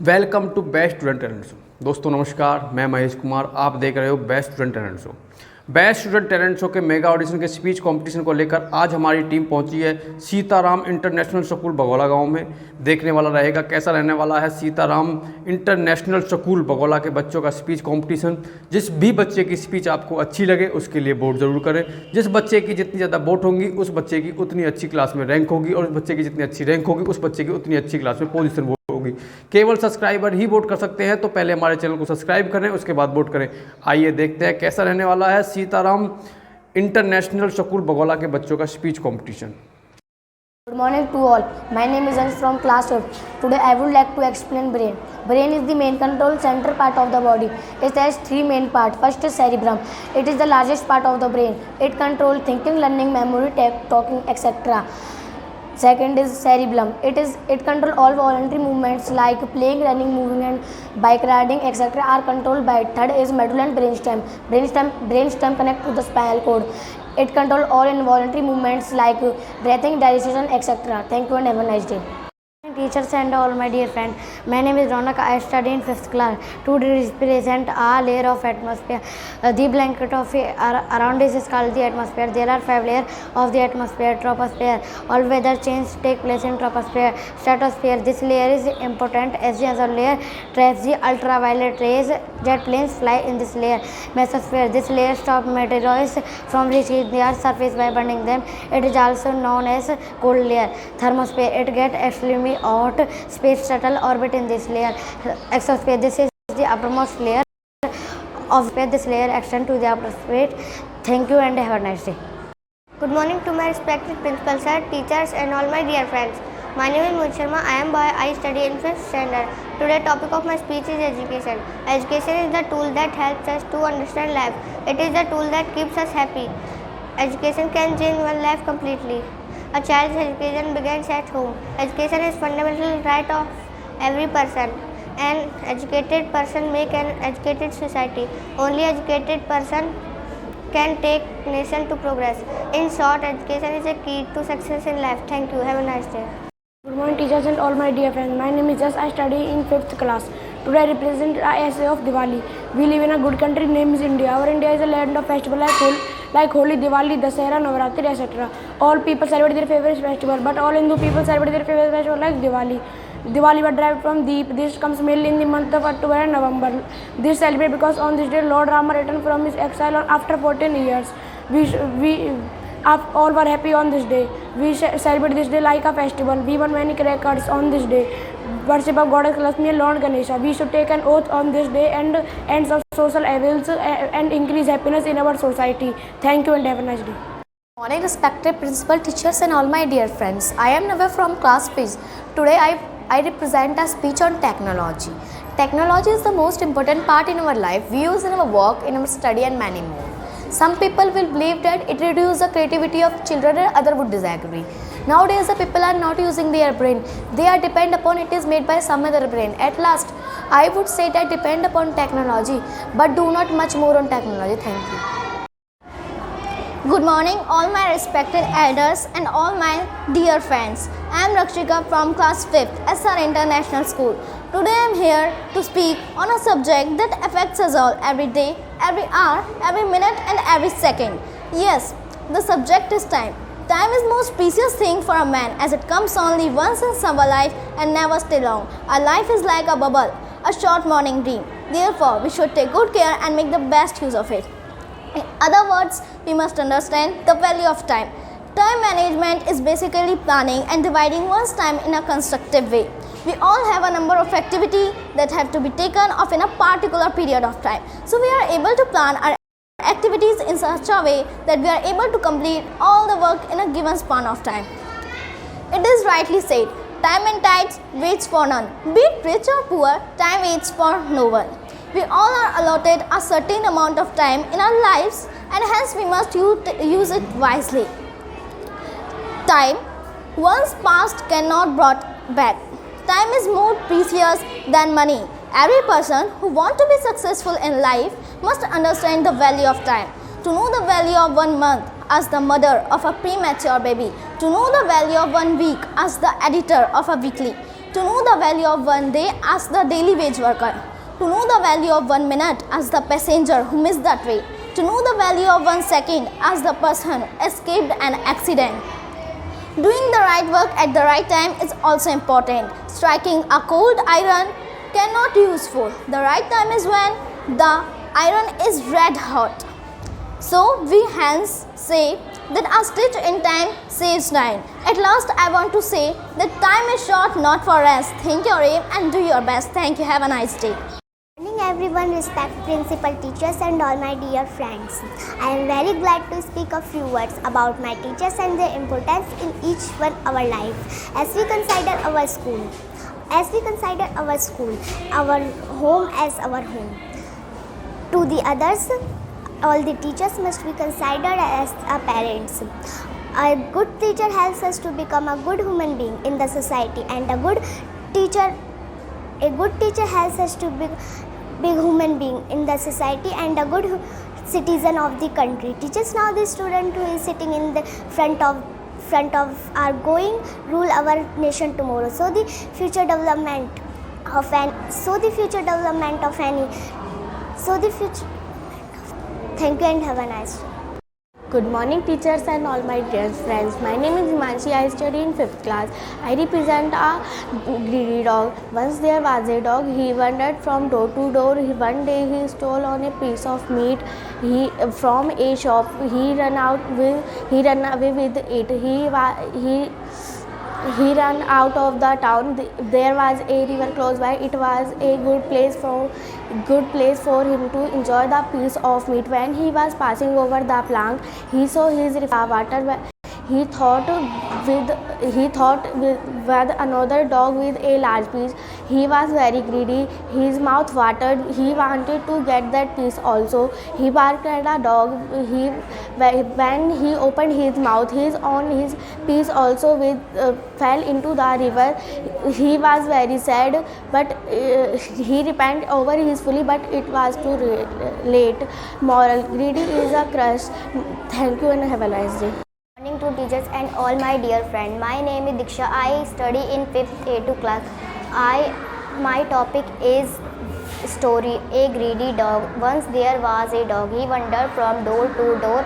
Welcome to best student talent show. दोस्तों नमस्कार, मैं महेश कुमार, आप देख रहे हो best student talent show. Best student talent show के मेगा ऑडिशन के स्पीच कंपटीशन को लेकर आज हमारी टीम पहुंची है सीताराम इंटरनेशनल स्कूल बगौला गांव में। देखने वाला रहेगा कैसा रहने वाला है सीताराम इंटरनेशनल स्कूल बगौला के बच्चों का स्पीच कंपटीशन। जिस भी बच्चे की स्पीच आपको अच्छी लगे उसके लिए वोट ज़रूर करें। जिस बच्चे की जितनी ज़्यादा वोट होंगी उस बच्चे की उतनी अच्छी क्लास में रैंक होगी, और उस बच्चे की जितनी अच्छी रैंक होगी उस बच्चे की उतनी अच्छी क्लास में पोजीशन होगी। केवल सब्सक्राइबर ही वोट कर सकते हैं, तो पहले हमारे चैनल को सब्सक्राइब करें, उसके बाद वोट करें। आइए देखते हैं कैसा रहने वाला है सीताराम इंटरनेशनल स्कूल बगौला के बच्चों का speech competition. Good morning to all. My name is Ansh from class 5th. Today I would like to explain brain. Brain is the main control center part of the body. It has three main parts. First is cerebrum. It is the largest part of the brain. It controls thinking, learning, memory, talking, etc. Second is cerebellum. It controls all voluntary movements like playing, running, moving, and bike riding, etc. are controlled by it. Third is medulla and brainstem. Brainstem connect to the spinal cord. It controls all involuntary movements like breathing, digestion, etc. Thank you and have a nice day. Teachers and all my dear friends, my name is Ronak. I study in 5th class. Today represent a layer of atmosphere. The blanket of around this is called the atmosphere. There are 5 layers of the atmosphere. Troposphere. All weather change take place in troposphere. Stratosphere. This layer is important as the ozone layer traps the ultraviolet rays. Jet planes fly in this layer. Mesosphere. This layer stops meteoroids from reaching the Earth's surface by burning them. It is also known as cold layer. Thermosphere. It gets extremely hot. Space shuttle orbit in this layer. Exosphere. This is the uppermost layer of space. This layer extends to the upper space. Thank you and have a nice day. Good morning to my respected principal sir, teachers and all my dear friends. My name is Mohit Sharma. I am boy. I study in 5th standard. Today topic of my speech is education. Education is the tool that helps us to understand life. It is the tool that keeps us happy. Education can change one life completely. A child's education begins at home. Education is fundamental right of every person. An educated person make an educated society. Only educated person can take nation to progress. In short, education is a key to success in life. Thank you. Have a nice day. Good morning teachers and all my dear friends. My name is Jas. I study in 5th class. Today I represent the essay of Diwali. We live in a good country named India. Our India is a land of festival like Holi, Diwali, Dasara, Navaratri, etc. All people celebrate their favorite festival, but all Hindu people celebrate their favorite festival like Diwali. Diwali was derived from Deep. This comes mainly in the month of October and November. This celebrate because on this day Lord Rama returned from his exile after 14 years. We all were happy on this day. We celebrate this day like a festival. We burn many crackers on this day. Worship of Goddess Lakshmi and Lord Ganesha. We should take an oath on this day and end of social evils and increase happiness in our society. Thank you and have a nice day. Morning respected principal, teachers and all my dear friends. I am Nava from class 5th. Today I represent a speech on technology. Technology is the most important part in our life. We use in our work, in our study and many more. Some people will believe that it reduces the creativity of children and others would disagree. Nowadays the people are not using their brain. They are depend upon it is made by some other brain. At last, I would say that depend upon technology, but do not much more on technology. Thank you. Good morning, all my respected elders and all my dear friends. I am Rakshika from class 5th, SR International School. Today I am here to speak on a subject that affects us all every day, every hour, every minute and every second. Yes, the subject is time. Time is most precious thing for a man as it comes only once in our life and never stay long. Our life is like a bubble, a short morning dream. Therefore, we should take good care and make the best use of it. In other words, we must understand the value of time. Time management is basically planning and dividing one's time in a constructive way. We all have a number of activities that have to be taken off in a particular period of time. So we are able to plan our activities in such a way that we are able to complete all the work in a given span of time. It is rightly said, time and tides waits for none. Be it rich or poor, time waits for no one. We all are allotted a certain amount of time in our lives and hence we must use it wisely. Time, once past, cannot brought back. Time is more precious than money. Every person who wants to be successful in life must understand the value of time. To know the value of 1 month as the mother of a premature baby. To know the value of 1 week as the editor of a weekly. To know the value of one day, ask the daily wage worker. To know the value of 1 minute, ask the passenger who missed the train. To know the value of 1 second, ask the person who escaped an accident. Doing the right work at the right time is also important. Striking a cold iron cannot be useful. The right time is when the iron is red hot. So we hence say that a stitch in time saves time. At last, I want to say that time is short, not for rest. Think your aim and do your best. Thank you. Have a nice day. Good morning everyone, respect principal, teachers and all my dear friends. I am very glad to speak a few words about my teachers and their importance in each one our life. As we consider our school, our home as our home. To the others, all the teachers must be considered as our parents. A good teacher helps us to become a good human being in the society, and a good teacher helps us to be big human being in the society and a good citizen of the country. Teachers now the student who is sitting in the front of are going rule our nation tomorrow. So the future development of thank you and have a nice day. Good morning teachers and all my dear friends. My name is Himanshi. I study in 5th class. I represent a greedy dog. Once there was a dog. He wandered from door to door. One day he stole on a piece of meat from a shop. He ran away with it. He ran out of the town. There was a river close by. It was a good place for him to enjoy the piece of meat. When he was passing over the plank, he saw his water. He thought with another dog with a large piece. He was very greedy. His mouth watered. He wanted to get that piece also. He barked at the dog. When he opened his mouth, his piece also fell into the river. He was very sad, but he repented over his folly, but it was too late. Moral: greedy is a curse. Thank you and have a nice day. Morning to teachers and all my dear friends. My name is Diksha. I study in 5th A2 class. My topic is story. A greedy dog. Once there was a dog. He wandered from door to door.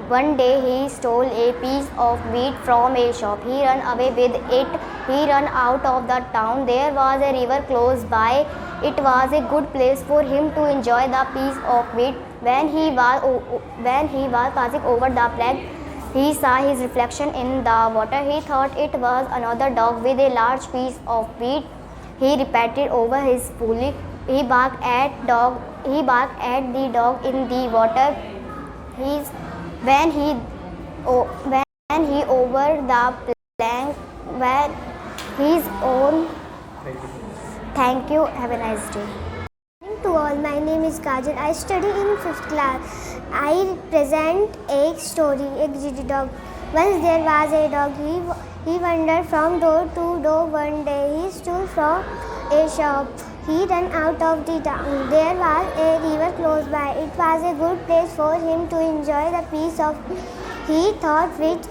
One day he stole a piece of meat from a shop. He ran away with it. He ran out of the town. There was a river close by. It was a good place for him to enjoy the piece of meat. When he was passing over the plank, he saw his reflection in the water. He thought it was another dog with a large piece of meat. He repented over his folly. He barked at the dog in the water. When he over the plank, when his own. Thank you. Have a nice day. To all, my name is Kajal. I study in 5th class. I present a story, a greedy dog. Once there was a dog. He wandered from door to door. One day he stole from a shop. He ran out of the town. There was a river close by. It was a good place for him to enjoy the piece of. He thought with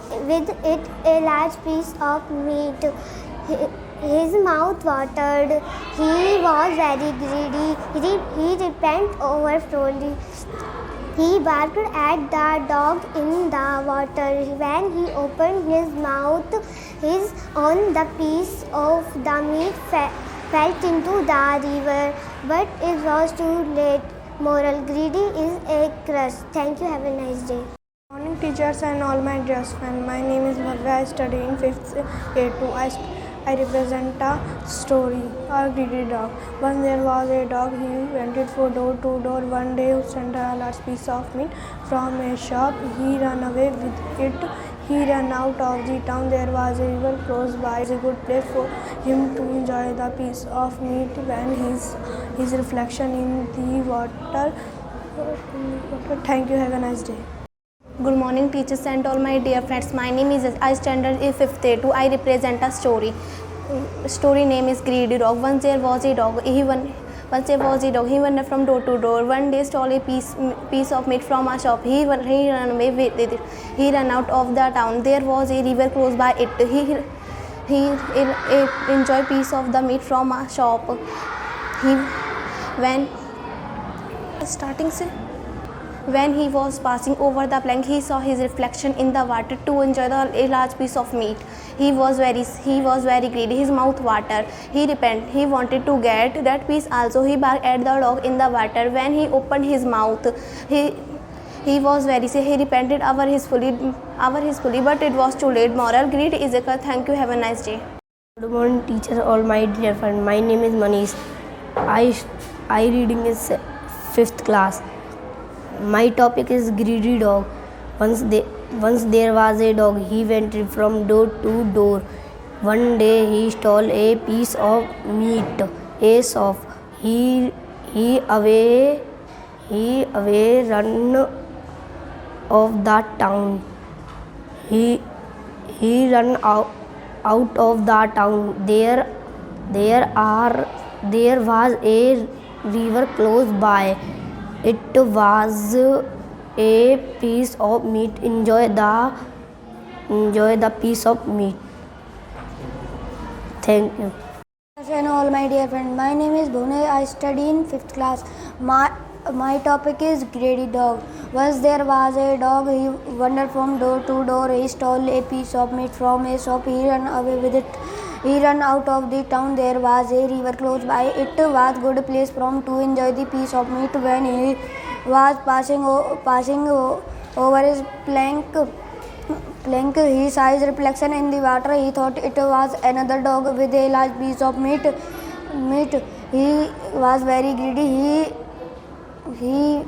it a large piece of meat. His mouth watered. He was very greedy. He repented over folly. He barked at the dog in the water. When he opened his mouth, his own the piece of the meat fell into the river. But it was too late. Moral: greedy is a curse. Thank you. Have a nice day. Morning teachers and all my dear friends. My name is Bhavya. I study in 5th A2. I represent a story, a greedy dog. Once there was a dog. He went from door to door. One day he stole a large piece of meat from a shop. He ran away with it. He ran out of the town. There was a river close by. It was a good place for him to enjoy the piece of meat. When his reflection in the water. Thank you. Have a nice day. Good morning teachers and all my dear friends. My name is I standard in 5th A2. I represent a story. Story name is Greedy Dog. Once there was a dog. He wandered from door to door. One day stole a piece of meat from a shop. He ran away with it. He ran out of the town. There was a river close by it. He enjoy piece of the meat from a shop. He when starting से when he was passing over the plank, he saw his reflection in the water to enjoy a large piece of meat. He was very greedy. His mouth water. He repent. He wanted to get that piece also. He barked at the dog in the water. When he opened his mouth, he was very sad. He repented over his folly, but it was too late. Moral: greed is a curse. Thank you. Have a nice day. Good morning, teacher, all my dear friends. My name is Manish. I reading is 5th class. My topic is greedy dog. Once there was a dog. He went from door to door. One day he stole a piece of meat. A soft. He away run of the town. He run out of the town. There was a river close by. It was a piece of meat. Enjoy the piece of meat. Thank you. And all my dear friends, my name is Bhune. I study in 5th class. My topic is greedy dog. Once there was a dog. He wandered from door to door. He stole a piece of meat from a shop. He ran away with it. He ran out of the town. There was a river close by. It was good place to enjoy the piece of meat. When he was passing over his plank, he saw his reflection in the water. He thought it was another dog with a large piece of meat. He was very greedy. He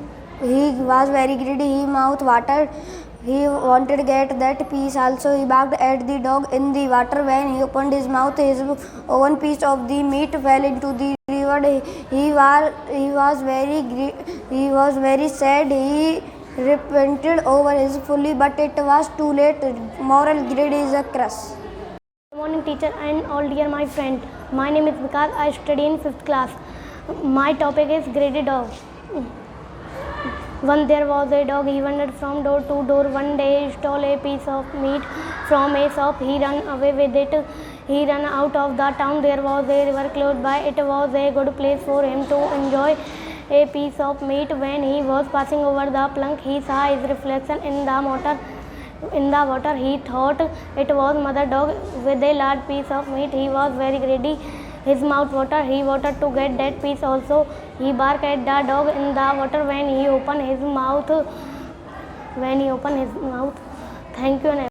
was very greedy. He mouth watered. He wanted to get that piece also. He barked at the dog in the water. When he opened his mouth, his own piece of the meat fell into the river. He was very sad. He repented over his folly, but it was too late. Moral: greed is a curse. Good morning, teacher, and all dear my friend. My name is Vikas. I study in 5th class. My topic is greedy dog. Once there was a dog. He wandered from door to door. One day he stole a piece of meat from a shop. He ran away with it. He ran out of the town. There was a river close by. It was a good place for him to enjoy a piece of meat. When he was passing over the plank, he saw his reflection in the water. He thought it was mother dog with a large piece of meat. He was very greedy. His mouth watered. He wanted to get that piece also. He barked at the dog in the water. When he opened his mouth, thank you.